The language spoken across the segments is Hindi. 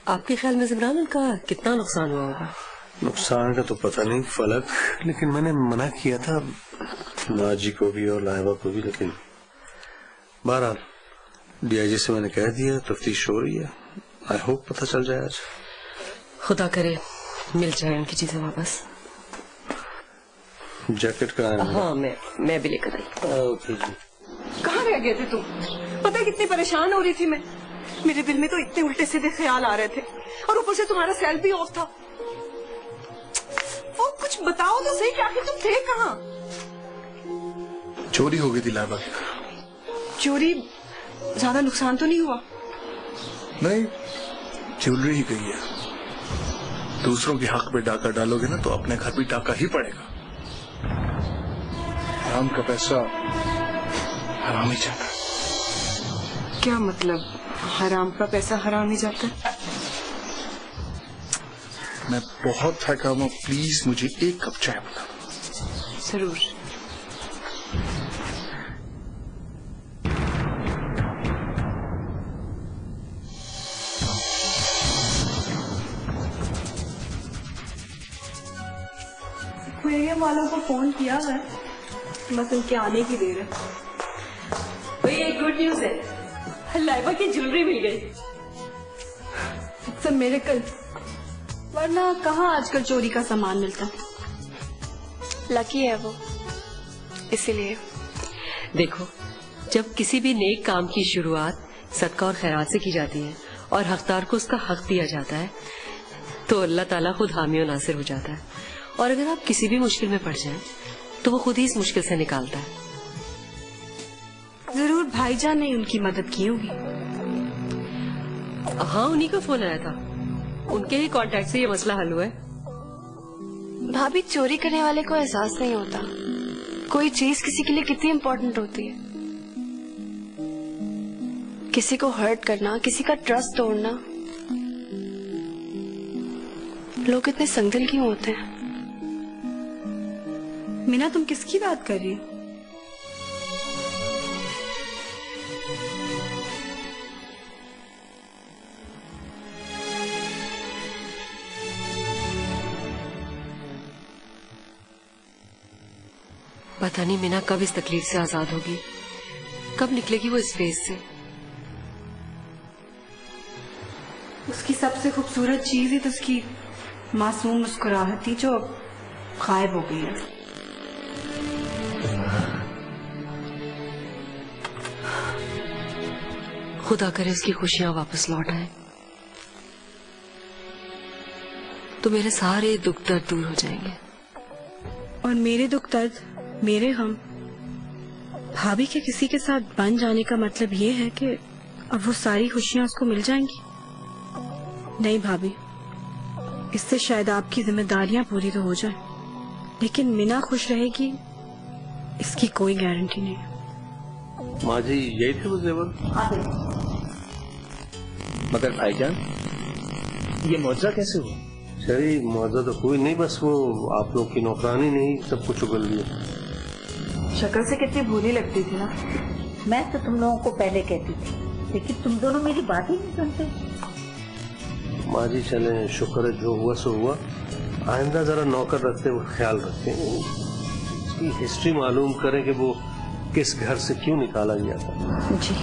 आपके ख्याल में जिमरान उनका कितना नुकसान हुआ होगा? नुकसान का तो पता नहीं फलक, लेकिन मैंने मना किया था नाजी को भी और लाइबा को भी, लेकिन बहरहाल डीआईजी से मैंने कह दिया, तफ्तीश हो रही है। आई होप पता चल जाए आज। खुदा करे मिल जाए उनकी चीजें वापस। जैकेट का है? हाँ मैं भी लेकर आई। ओके जी। कहाँ रह गए थे तुम? पता है कितनी परेशान हो रही थी मैं। मेरे दिल में तो इतने उल्टे सीधे ख्याल आ रहे थे और ऊपर से तुम्हारा सेल भी ऑफ था। वो कुछ बताओ तो सही कि आखिर तुम थे कहाँ? चोरी हो गई थी लाइबा की। चोरी? ज्यादा नुकसान तो नहीं हुआ? नहीं, ज्वेलरी ही गई है। दूसरों के हक में डाका डालोगे ना तो अपने घर भी डाका ही पड़ेगा। हराम का पैसा हराम ही जाता है। क्या मतलब हराम का पैसा हराम ही जाता है? मैं बहुत थका हूँ, प्लीज मुझे एक कप चाय बना। जरूर। एक्वेरियम वालों को फोन किया है, बस उनके आने की देर है। तो ये गुड न्यूज है, लाइबा की ज्वेलरी मिल गई। इट्स अ मिरेकल, वरना कहाँ आजकल चोरी का सामान मिलता है। लकी है वो, इसीलिए। देखो, जब किसी भी नेक काम की शुरुआत सदका और खैरात से की जाती है और हकदार को उसका हक दिया जाता है तो अल्लाह ताला खुद हामी और नासिर हो जाता है। और अगर आप किसी भी मुश्किल में पड़ जाएं तो वो खुद ही इस मुश्किल से निकालता है। जरूर भाईजान ने उनकी मदद की होगी। हाँ, उन्हीं का फोन आया था, उनके ही कांटेक्ट से ये मसला हल हुआ है। भाभी, चोरी करने वाले को एहसास नहीं होता कोई चीज किसी के लिए कितनी इम्पोर्टेंट होती है। किसी को हर्ट करना, किसी का ट्रस्ट तोड़ना, लोग इतने संगदिल क्यों होते हैं? मीना, तुम किसकी बात कर रही हो? पता नहीं मीना कब इस तकलीफ से आजाद होगी, कब निकलेगी वो इस फेज से। उसकी सबसे खूबसूरत चीज ही तो उसकी मासूम मुस्कुराहट थी जो अब गायब हो गई है। खुदा करे उसकी खुशियां वापस लौट आए तो मेरे सारे दुख दर्द दूर हो जाएंगे। और मेरे दुख दर्द, मेरे गम, भाभी के किसी के साथ बन जाने का मतलब ये है कि अब वो सारी खुशियां उसको मिल जाएंगी? नहीं भाभी, इससे शायद आपकी जिम्मेदारियां पूरी तो हो जाए, लेकिन मीना खुश रहेगी इसकी कोई गारंटी नहीं। माँ जी, यही थे वो जेवर? मगर भाईजान, ये मुआवजा कैसे हुआ? सही मुआवजा तो कोई नहीं, बस वो आप लोग की नौकरानी नहीं सब कुछ उगल दिया। शक्ल से कितनी भूली लगती थी ना। मैं तो तुम लोगों को पहले कहती थी, लेकिन तुम दोनों मेरी बात ही नहीं सुनते। माँ जी चले, शुक्र है जो हुआ सो हुआ। आइंदा जरा नौकर रखते हुए ख्याल रखें, इसकी हिस्ट्री मालूम करें कि वो किस घर से क्यों निकाला गया था जी।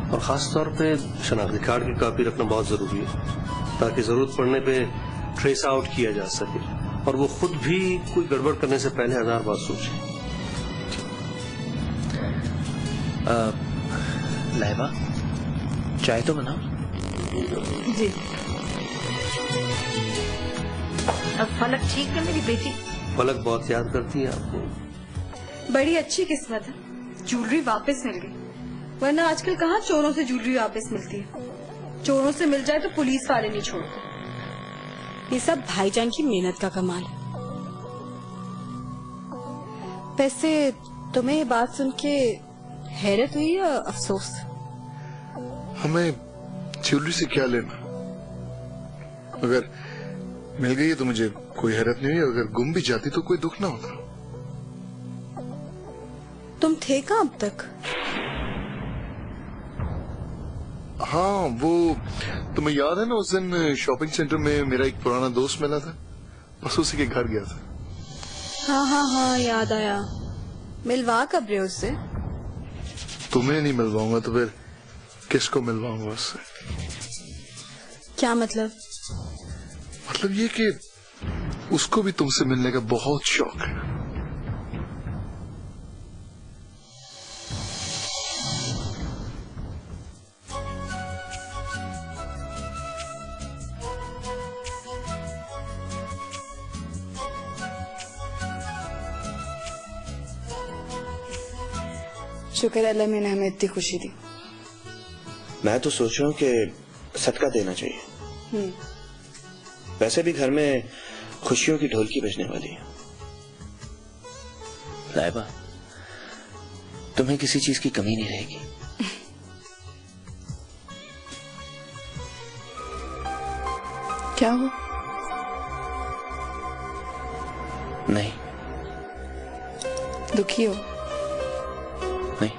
और खास तौर पे शनाख्ती कार्ड की कॉपी रखना बहुत जरूरी है ताकि जरूरत पड़ने पे ट्रेस आउट किया जा सके और वो खुद भी कोई गड़बड़ करने से पहले 1000 बार सोचे। लाइबा, चाय तो बनाओ। जी। अब फलक ठीक है मेरी बेटी? फलक बहुत याद करती है आपको। बड़ी अच्छी किस्मत है, ज्वेलरी वापस मिल गई, वरना आजकल कहाँ चोरों से ज्वेलरी वापस मिलती है। चोरों से मिल जाए तो पुलिस वाले नहीं छोड़ते। ये सब भाईजान की मेहनत का कमाल है। वैसे तुम्हें ये बात सुन के हैरत हुई या अफसोस? हमें ज्वेलरी से क्या लेना? अगर मिल गई है तो मुझे कोई हैरत नहीं हुई, अगर गुम भी जाती तो कोई दुख ना होता। तुम थे कहाँ अब तक? हाँ, वो तुम्हें याद है ना, उस दिन शॉपिंग सेंटर में मेरा एक पुराना दोस्त मिला था, बस उसी के घर गया था। हाँ हाँ हाँ, याद आया। मिलवा कब रहे उससे? तुम्हें नहीं मिलवाऊंगा तो फिर किसको मिलवाऊंगा उससे? क्या मतलब? मतलब ये कि उसको भी तुमसे मिलने का बहुत शौक है। शुक्र अल्लाह ने हमें इतनी खुशी दी। मैं तो सोच रहा हूँ कि सदका देना चाहिए। वैसे भी घर में खुशियों की ढोलकी बजने वाली है। लाइबा, तुम्हें किसी चीज की कमी नहीं रहेगी। क्या हो? नहीं। दुखी हो? नहीं,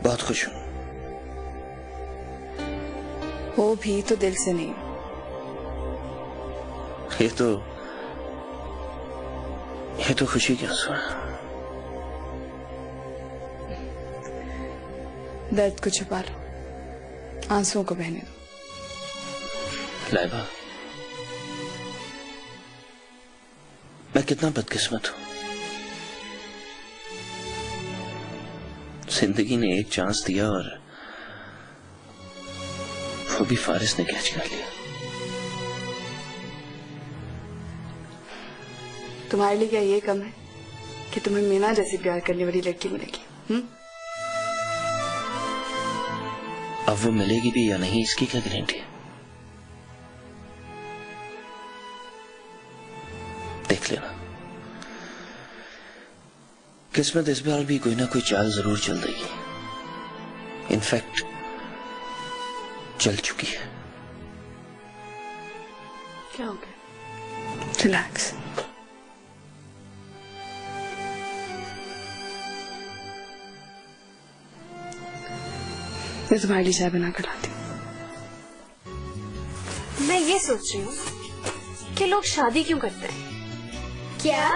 बहुत खुश हूं। हो भी तो दिल से नहीं। ये तो खुशी की आंसू है। दर्द को छुपा लो, आंसुओं को बहने दो। लाइबा, मैं कितना बदकिस्मत हूं। जिंदगी ने एक चांस दिया और वो भी फारिस ने कैच कर लिया। तुम्हारे लिए क्या ये कम है कि तुम्हें मीना जैसी प्यार करने वाली लड़की मिलेगी? अब वो मिलेगी भी या नहीं, इसकी क्या गारंटी है? देख लेना, किस्मत इस बार भी कोई ना कोई चाल जरूर चल देगी। इनफैक्ट चल चुकी है। क्या हो गया? रिलैक्स। मैं तुम्हारे लिए चाय बना कर लाती हूँ। मैं ये सोच रही हूँ कि लोग शादी क्यों करते हैं? क्या